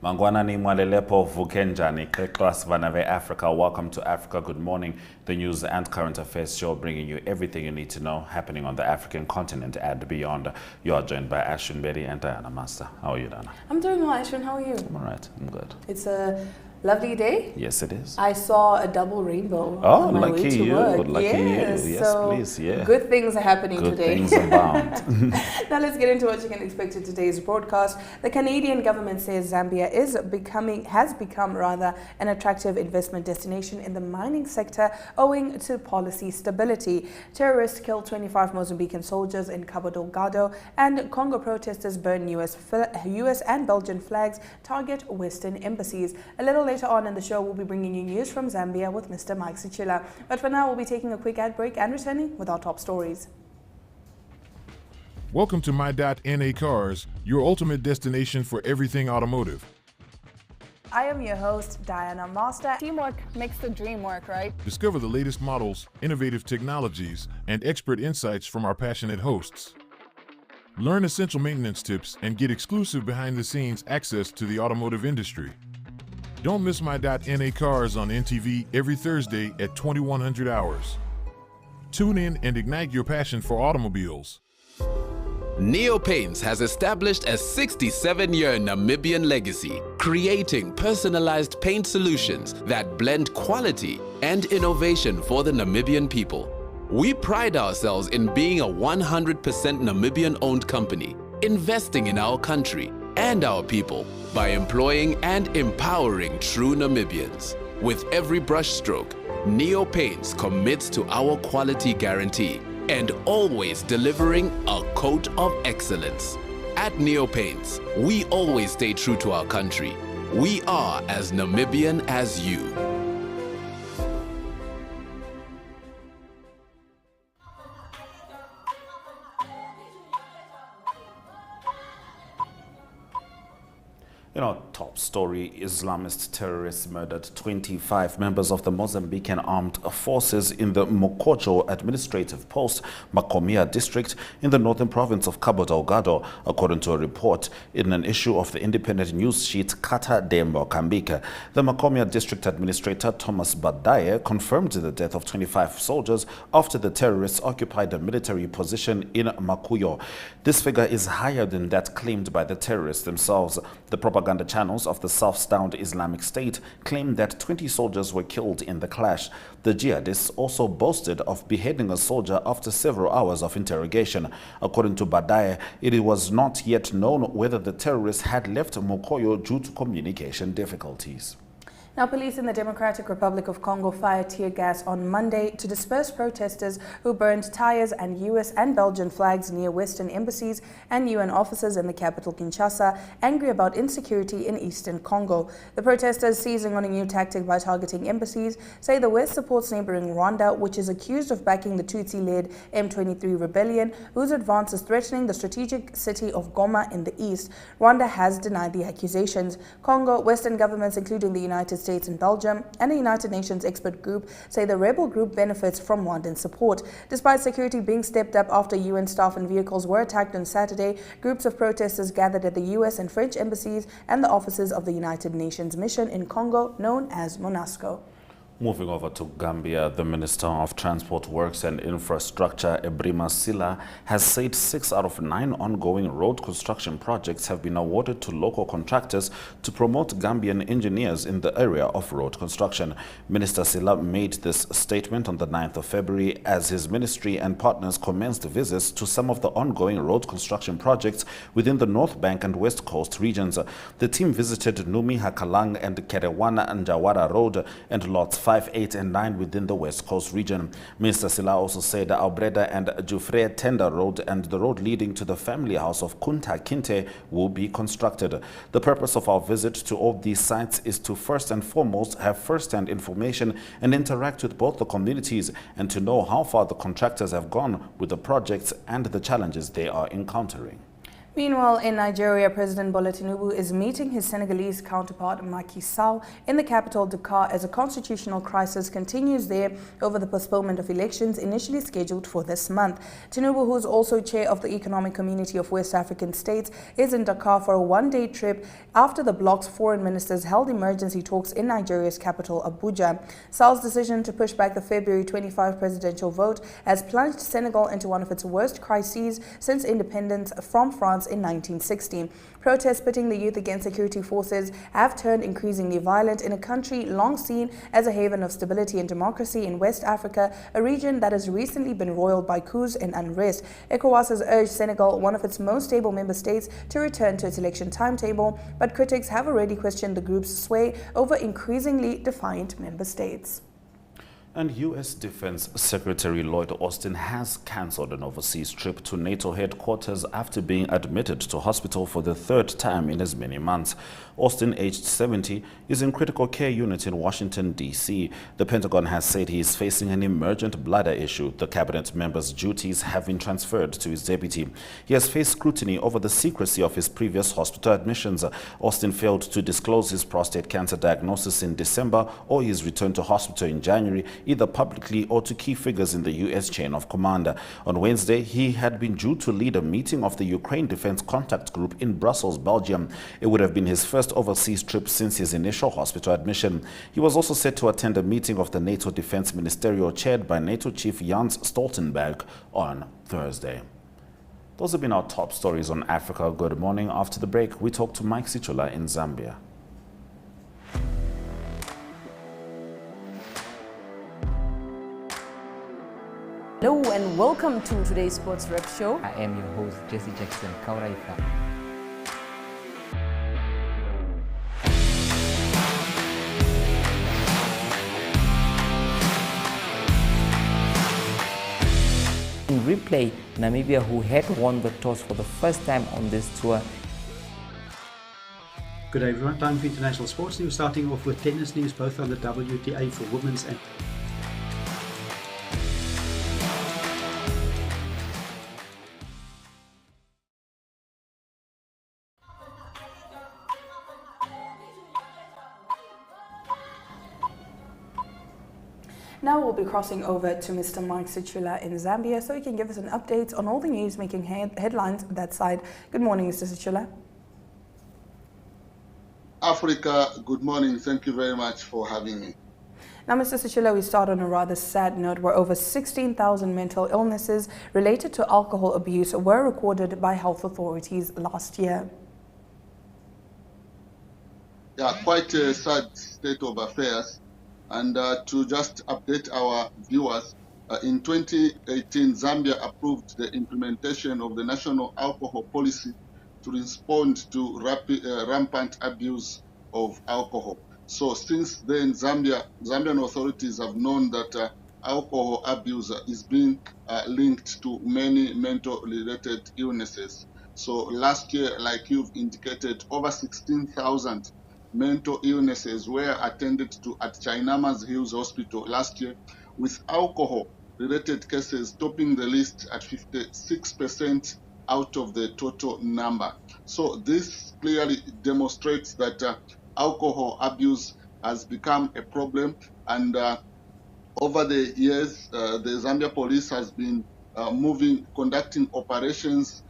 Mangwanani Mwalelepo Vukenjani, Kreklas Vanave Africa. Welcome to Africa Good Morning, the news and current affairs show bringing you everything you need to know happening on the African continent and beyond. You are joined by Ashwin Betty and Diana Master. How are you, Diana? I'm doing well, Ashwin. How are you? I'm all right. I'm good. It's a lovely day. Yes, it is. I saw a double rainbow Oh, on my lucky way to you. work. Lucky yes, you. Yes, so please. Yeah. Good things are happening Good today. things abound. Now let's get into what you can expect in today's broadcast. The Canadian government says Zambia has become an attractive investment destination in the mining sector owing to policy stability. Terrorists killed 25 Mozambican soldiers in Cabo Delgado, and Congo protesters burn US and Belgian flags, target Western embassies. A little later on in the show, we'll be bringing you news from Zambia with Mr. Mike Scihula. But for now, we'll be taking a quick ad break and returning with our top stories. Welcome to My.NA Cars, your ultimate destination for everything automotive. I am your host, Diana Master. Teamwork makes the dream work, right? Discover the latest models, innovative technologies, and expert insights from our passionate hosts. Learn essential maintenance tips and get exclusive behind-the-scenes access to the automotive industry. Don't miss My.NA Cars on NTV every Thursday at 2100 hours. Tune in and ignite your passion for automobiles. Neo Paints has established a 67-year Namibian legacy, creating personalized paint solutions that blend quality and innovation for the Namibian people. We pride ourselves in being a 100% Namibian-owned company, investing in our country and our people by employing and empowering true Namibians. With every brushstroke, Neo Paints commits to our quality guarantee and always delivering a coat of excellence. At Neo Paints, we always stay true to our country. We are as Namibian as you. Top story: Islamist terrorists murdered 25 members of the Mozambican armed forces in the Mokojo administrative post, Macomia district, in the northern province of Cabo Delgado, according to a report in an issue of the independent news sheet Carta de Mozambique. The Macomia district administrator, Thomas Badaye, confirmed the death of 25 soldiers after the terrorists occupied a military position in Makuyo. This figure is higher than that claimed by the terrorists themselves. The propaganda channels of the self-styled Islamic State claim that 20 soldiers were killed in the clash. The jihadists also boasted of beheading a soldier after several hours of interrogation. According to Badaye, it was not yet known whether the terrorists had left Mokoyo due to communication difficulties. Now, police in the Democratic Republic of Congo fired tear gas on Monday to disperse protesters who burned tires and US and Belgian flags near Western embassies and UN offices in the capital Kinshasa, angry about insecurity in eastern Congo. The protesters, seizing on a new tactic by targeting embassies, say the West supports neighboring Rwanda, which is accused of backing the Tutsi-led M23 rebellion, whose advance is threatening the strategic city of Goma in the east. Rwanda has denied the accusations. Congo, Western governments, including the United States and Belgium, and a United Nations expert group say the rebel group benefits from Rwandan support. Despite security being stepped up after UN staff and vehicles were attacked on Saturday, groups of protesters gathered at the US and French embassies and the offices of the United Nations mission in Congo, known as MONUSCO. Moving over to Gambia, the Minister of Transport Works and Infrastructure, Ebrima Silla, has said 6 out of 9 ongoing road construction projects have been awarded to local contractors to promote Gambian engineers in the area of road construction. Minister Silla made this statement on the 9th of February as his ministry and partners commenced visits to some of the ongoing road construction projects within the North Bank and West Coast regions. The team visited Numi, Hakalang and Kerewana and Njawara Road and lots 5, 8 and 9 within the West Coast region. Mr. Silla also said Albreda and Jufre Tender Road and the road leading to the family house of Kunta Kinte will be constructed. The purpose of our visit to all these sites is to first and foremost have first-hand information and interact with both the communities and to know how far the contractors have gone with the projects and the challenges they are encountering. Meanwhile, in Nigeria, President Bola Tinubu is meeting his Senegalese counterpart Macky Sall in the capital Dakar as a constitutional crisis continues there over the postponement of elections initially scheduled for this month. Tinubu, who is also chair of the Economic Community of West African States, is in Dakar for a one-day trip after the bloc's foreign ministers held emergency talks in Nigeria's capital, Abuja. Sall's decision to push back the February 25 presidential vote has plunged Senegal into one of its worst crises since independence from France in 1960. Protests pitting the youth against security forces have turned increasingly violent in a country long seen as a haven of stability and democracy in West Africa, a region that has recently been roiled by coups and unrest. ECOWAS has urged Senegal, one of its most stable member states, to return to its election timetable, but critics have already questioned the group's sway over increasingly defiant member states. And U.S. Defense Secretary Lloyd Austin has cancelled an overseas trip to NATO headquarters after being admitted to hospital for the third time in as many months. Austin, aged 70, is in critical care unit in Washington, D.C. The Pentagon has said he is facing an emergent bladder issue. The cabinet member's duties have been transferred to his deputy. He has faced scrutiny over the secrecy of his previous hospital admissions. Austin failed to disclose his prostate cancer diagnosis in December or his return to hospital in January, either publicly or to key figures in the U.S. chain of command. On Wednesday, he had been due to lead a meeting of the Ukraine Defense Contact Group in Brussels, Belgium. It would have been his first overseas trip since his initial hospital admission. He was also set to attend a meeting of the NATO Defense Ministerial chaired by NATO Chief Jens Stoltenberg on Thursday. Those have been our top stories on Africa. Good morning. After the break, we talk to Mike Scihula in Zambia. Hello and welcome to today's Sports Rep Show. I am your host, Jesse Jackson Kauraifa. In replay, Namibia, who had won the toss for the first time on this tour. Good day everyone, time for international sports news, starting off with tennis news, both on the WTA for women's and Now we'll be crossing over to Mr. Mike Scihula in Zambia so he can give us an update on all the news making headlines on that side. Good morning, Mr. Scihula. Africa, good morning. Thank you very much for having me. Now, Mr. Scihula, we start on a rather sad note where over 16,000 mental illnesses related to alcohol abuse were recorded by health authorities last year. Yeah, quite a sad state of affairs. And to just update our viewers, in 2018, Zambia approved the implementation of the national alcohol policy to respond to rampant abuse of alcohol. So since then, Zambian authorities have known that alcohol abuse is being linked to many mental-related illnesses. So last year, like you've indicated, over 16,000 mental illnesses were attended to at Chainama's Hills Hospital last year, with alcohol-related cases topping the list at 56% out of the total number. So this clearly demonstrates that alcohol abuse has become a problem, and over the years, the Zambia police has been conducting operations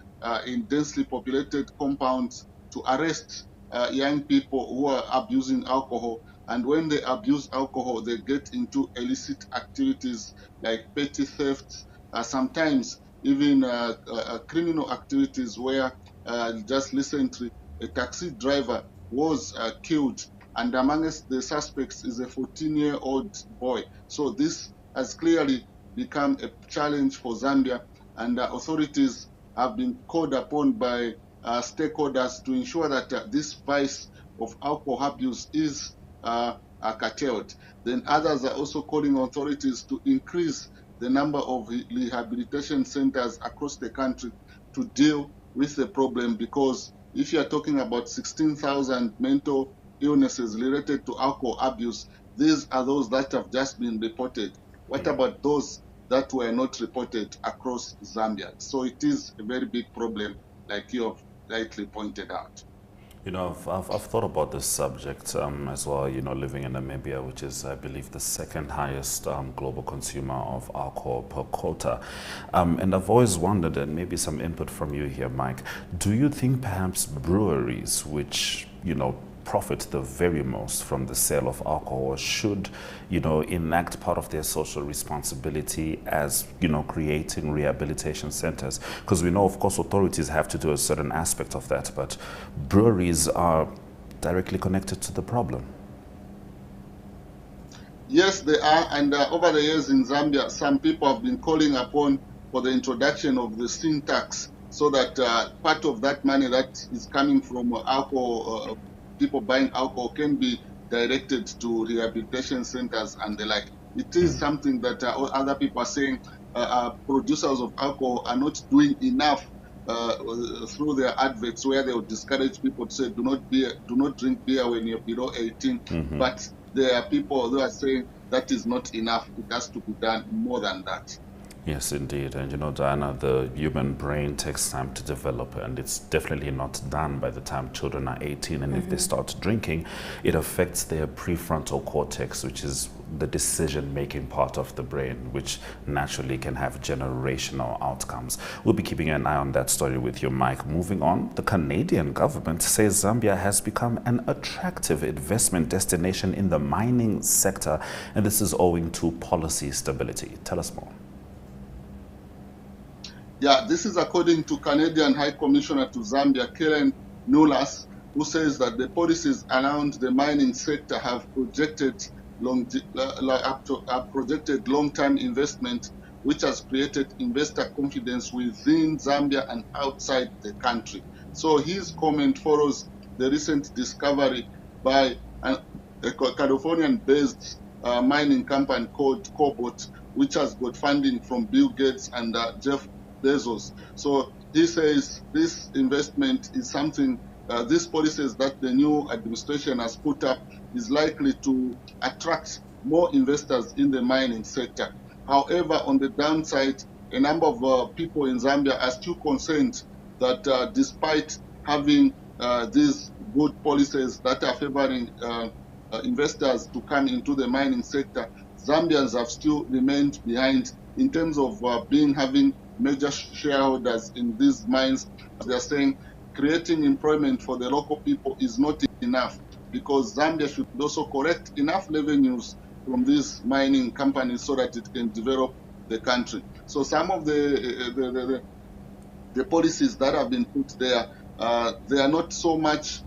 in densely populated compounds to arrest young people who are abusing alcohol. And when they abuse alcohol, they get into illicit activities like petty thefts, sometimes even criminal activities where just recently a taxi driver was killed, and amongst the suspects is a 14-year-old boy. So this has clearly become a challenge for Zambia, and authorities have been called upon by stakeholders to ensure that this vice of alcohol abuse is curtailed. Then others are also calling authorities to increase the number of rehabilitation centers across the country to deal with the problem, because if you are talking about 16,000 mental illnesses related to alcohol abuse, these are those that have just been reported. What about those that were not reported across Zambia? So it is a very big problem, like you have rightly pointed out. You know, I've thought about this subject as well, you know, living in Namibia, which is, I believe, the second highest global consumer of alcohol per quota. And I've always wondered, and maybe some input from you here, Mike, do you think perhaps breweries, which, you know, profit the very most from the sale of alcohol, should, you know, enact part of their social responsibility as, you know, creating rehabilitation centers? Because we know, of course, authorities have to do a certain aspect of that, but breweries are directly connected to the problem. Yes, they are. And over the years in Zambia, some people have been calling upon for the introduction of the sin tax, so that part of that money that is coming from alcohol, people buying alcohol, can be directed to rehabilitation centers and the like. It is something that other people are saying producers of alcohol are not doing enough through their adverts, where they will discourage people to say, do not drink beer when you're below 18. But there are people who are saying that is not enough. It has to be done more than that. Yes, indeed. And you know, Diana, the human brain takes time to develop, and it's definitely not done by the time children are 18. And if they start drinking, it affects their prefrontal cortex, which is the decision-making part of the brain, which naturally can have generational outcomes. We'll be keeping an eye on that story with you, Mike. Moving on, the Canadian government says Zambia has become an attractive investment destination in the mining sector, and this is owing to policy stability. Tell us more. Yeah, this is according to Canadian High Commissioner to Zambia, Karen Nulas, who says that the policies around the mining sector have projected long-term investment, which has created investor confidence within Zambia and outside the country. So his comment follows the recent discovery by a Californian-based mining company called Cobalt, which has got funding from Bill Gates and Jeff Bezos. So he says this investment is something, these policies that the new administration has put up is likely to attract more investors in the mining sector. However, on the downside, a number of people in Zambia are still concerned that despite having these good policies that are favoring investors to come into the mining sector, Zambians have still remained behind in terms of having major shareholders in these mines. They are saying creating employment for the local people is not enough, because Zambia should also collect enough revenues from these mining companies so that it can develop the country. So some of the policies that have been put there, they are not so much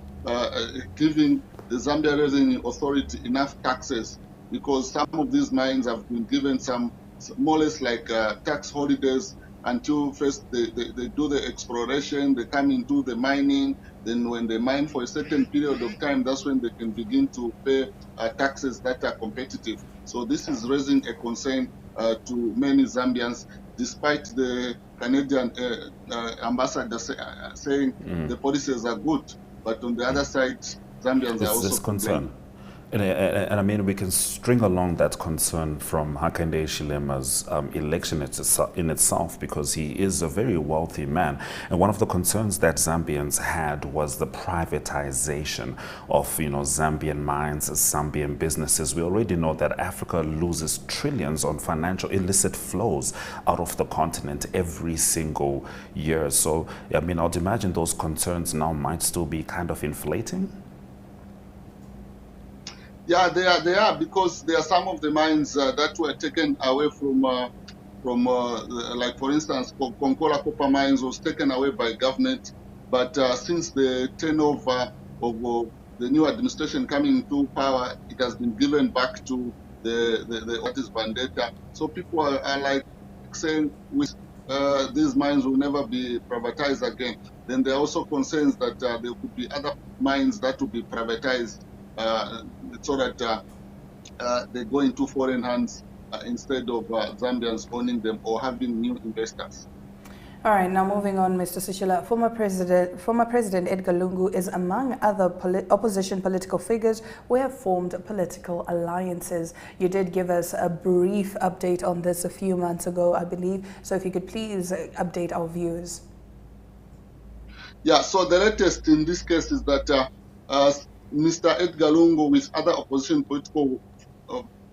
giving the Zambia Revenue Authority enough taxes, because some of these mines have been given some more or less like tax holidays until first they do the exploration, they come into the mining, then when they mine for a certain period of time, that's when they can begin to pay taxes that are competitive. So this is raising a concern to many Zambians, despite the Canadian ambassador saying the policies are good. But on the other side, Zambians are also concerned. And I mean, we can string along that concern from Hakainde Hichilema's election in itself, because he is a very wealthy man. And one of the concerns that Zambians had was the privatization of, you know, Zambian mines, Zambian businesses. We already know that Africa loses trillions on financial illicit flows out of the continent every single year. So, I mean, I'd imagine those concerns now might still be kind of inflating. Yeah, they are, because there are some of the mines that were taken away from like, for instance, Konkola copper mines was taken away by government. But since the turnover of the new administration coming into power, it has been given back to the what is Vendetta. So people are like saying these mines will never be privatized again. Then there are also concerns that there could be other mines that will be privatized, so that they go into foreign hands instead of Zambians owning them or having new investors. All right, now moving on, Mr. Scihula. Former President Edgar Lungu is among other opposition political figures who have formed political alliances. You did give us a brief update on this a few months ago, I believe. So if you could please update our viewers. Yeah, so the latest in this case is that Mr. Edgar Lungu with other opposition political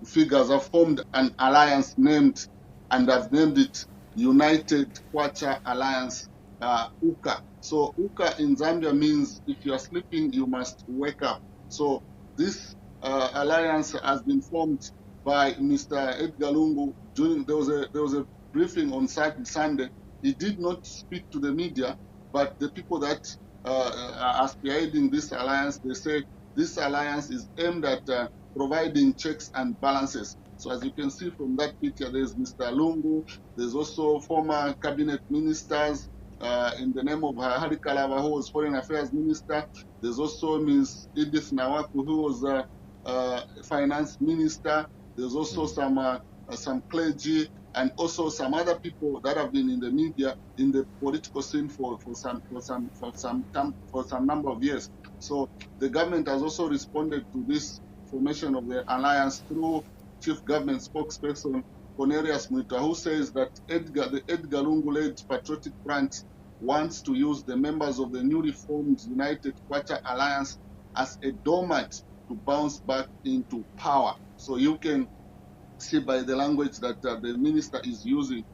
figures have formed an alliance and have named it United Kwacha Alliance, UKA. So UKA in Zambia means if you are sleeping, you must wake up. So this alliance has been formed by Mr. Edgar Lungu. There was a briefing on Sunday. He did not speak to the media, but the people that are spearheading this alliance, they say this alliance is aimed at providing checks and balances. So as you can see from that picture, there's Mr. Lungu. There's also former cabinet ministers in the name of Hari Kalava, who was foreign affairs minister. There's also Ms. Edith Nawaku, who was finance minister. There's also some clergy and also some other people that have been in the media, in the political scene for some number of years. So the government has also responded to this formation of the alliance through Chief Government Spokesperson Cornelius Mwita, who says that the Edgar Lungu-led Patriotic Front wants to use the members of the newly formed United Kwacha Alliance as a doormat to bounce back into power. So you can see by the language that the minister is using,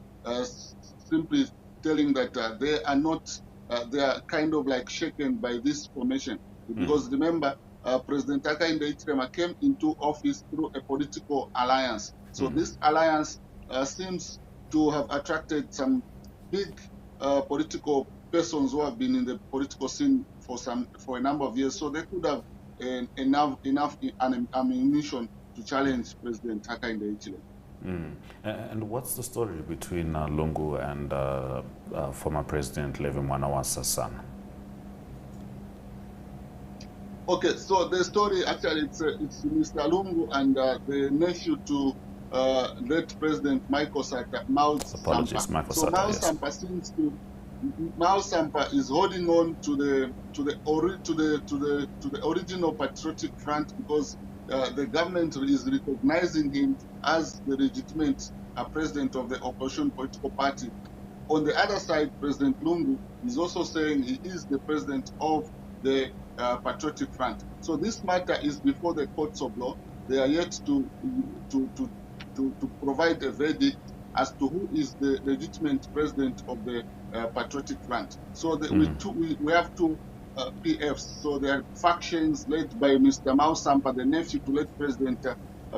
simply telling that they are not, they are kind of like shaken by this formation. Because remember, President Hakainde Hichilema came into office through a political alliance. So this alliance seems to have attracted some big political persons who have been in the political scene for a number of years. So they could have enough ammunition to challenge President Hakainde Hichilema. And what's the story between Lungu and former President Levi Mwanawasa's son? Okay, so the story actually it's Mr. Lungu and the nephew to late President Michael Sata, Mao Apologies, Sampa. Michael So Sata, Mao yes. Sampa seems to Mao Sampa is holding on to the original Patriotic Front because the government is recognizing him as the legitimate president of the opposition political party. On the other side, President Lungu is also saying he is the president of the Patriotic Front. So this matter is before the courts of law. They are yet to provide a verdict as to who is the legitimate president of the Patriotic Front. So we have two PFs. So there are factions led by Mr. Mao Sampa, the nephew to late President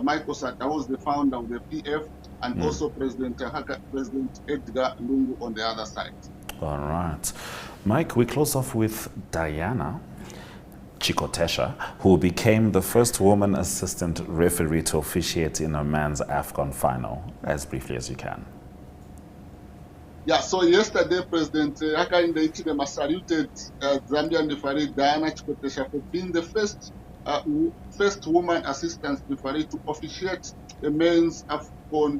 Michael Sata, who was the founder of the PF, and also President Edgar Lungu on the other side. All right. Mike, we close off with Diana Chikotesha, who became the first woman assistant referee to officiate in a men's AFCON final. As briefly as you can. Yeah, so yesterday, President Hakainde Hichilema saluted Zambian referee Diana Chikotesha for being the first woman assistant referee to officiate a men's AFCON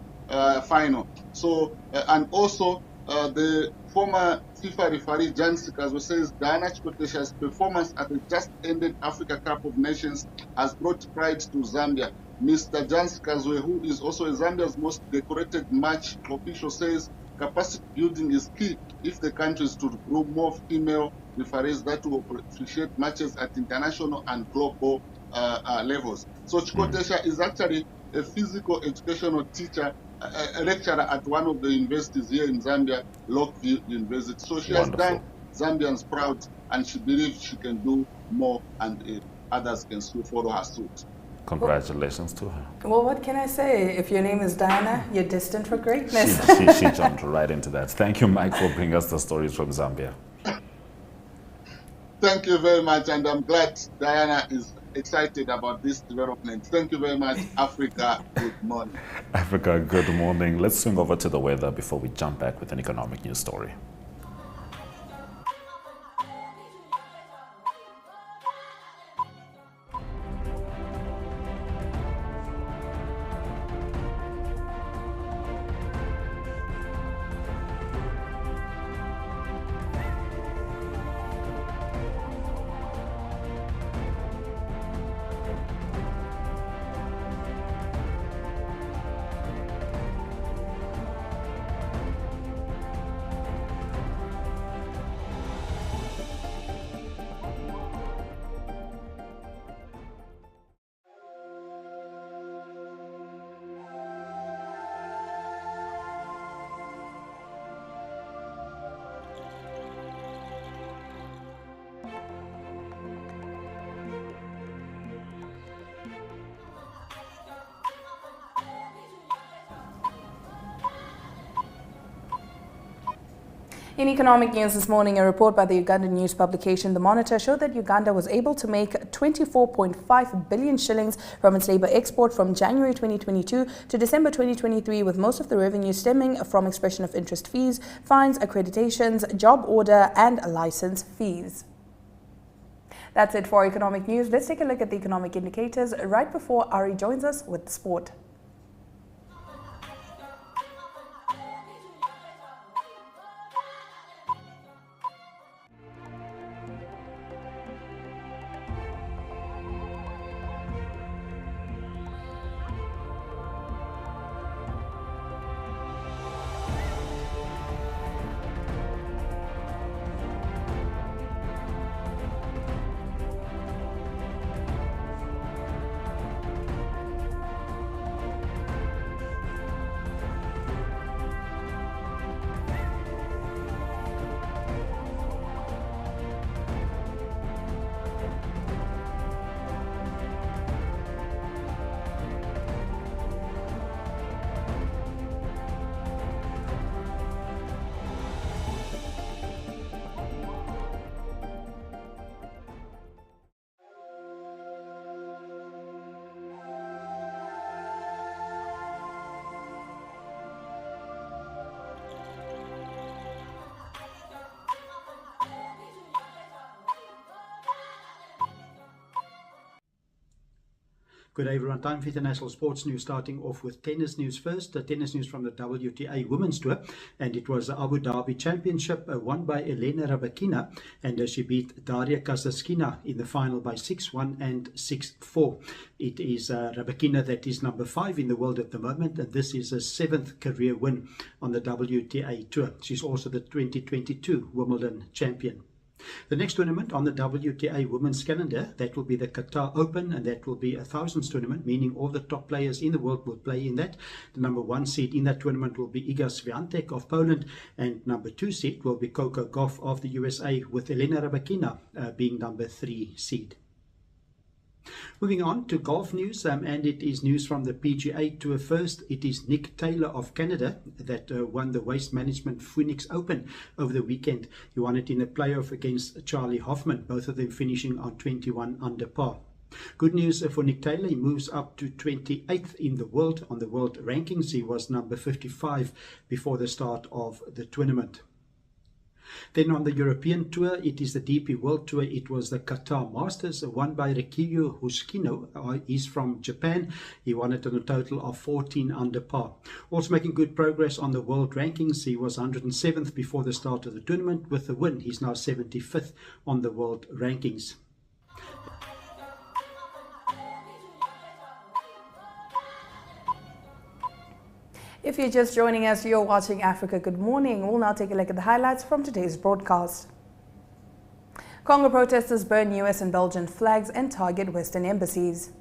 final. So, and also the former FIFA referee Jan Sikazwe says Diana Chikotesha's performance at the just-ended Africa Cup of Nations has brought pride to Zambia. Mr. Jan Sikazwe, who is also Zambia's most decorated match official, says capacity building is key if the country is to groom more female referees that will officiate matches at international and global levels. So Chikotesha is actually a physical educational teacher, a lecturer at one of the universities here in Zambia, Lockview University. So she has done Zambians proud, and she believes she can do more, and others can follow her suit. Congratulations to her. Well, what can I say? If your name is Diana, you're destined for greatness. She jumped right into that. Thank you, Mike, for bringing us the stories from Zambia. Thank you very much, and I'm glad Diana is excited about this development. Thank you very much, Africa. Good morning. Africa, good morning. Let's swing over to the weather before we jump back with an economic news story. In economic news this morning, a report by the Ugandan news publication The Monitor showed that Uganda was able to make 24.5 billion shillings from its labour export from January 2022 to December 2023, with most of the revenue stemming from expression of interest fees, fines, accreditations, job order and license fees. That's it for economic news. Let's take a look at the economic indicators right before Ari joins us with sport. Good day everyone, time for international sports news, starting off with tennis news first. Tennis news from the WTA Women's Tour, and it was the Abu Dhabi Championship won by Elena Rybakina, and she beat Daria Kasatkina in the final by 6-1 and 6-4. It is Rybakina that is number 5 in the world at the moment, and this is her 7th career win on the WTA Tour. She's also the 2022 Wimbledon champion. The next tournament on the WTA women's calendar, that will be the Qatar Open, and that will be a thousands tournament, meaning all the top players in the world will play in that. The number 1 seed in that tournament will be Iga Swiatek of Poland, and number 2 seed will be Coco Gauff of the USA, with Elena Rybakina being number 3 seed. Moving on to golf news, and it is news from the PGA Tour first. It is Nick Taylor of Canada that won the Waste Management Phoenix Open over the weekend. He won it in a playoff against Charlie Hoffman, both of them finishing on 21 under par. Good news for Nick Taylor, he moves up to 28th in the world on the world rankings. He was number 55 before the start of the tournament. Then on the European Tour, it is the DP World Tour. It was the Qatar Masters, won by Rikiyo Hoshikino. He's from Japan. He won it on a total of 14 under par. Also making good progress on the world rankings. He was 107th before the start of the tournament. With the win, he's now 75th on the world rankings. If you're just joining us, you're watching Africa Good Morning. We'll now take a look at the highlights from today's broadcast. Congo protesters burn US and Belgian flags and target Western embassies.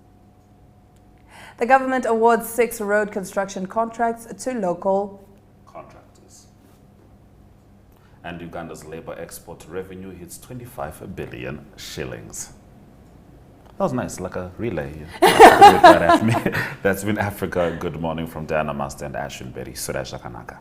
The government awards 6 road construction contracts to local contractors. And Uganda's labor export revenue hits 25 billion shillings. That was nice, like a relay. That's been Africa Good Morning from Diana Master and Ashwin Berry. Suresh Kanaka.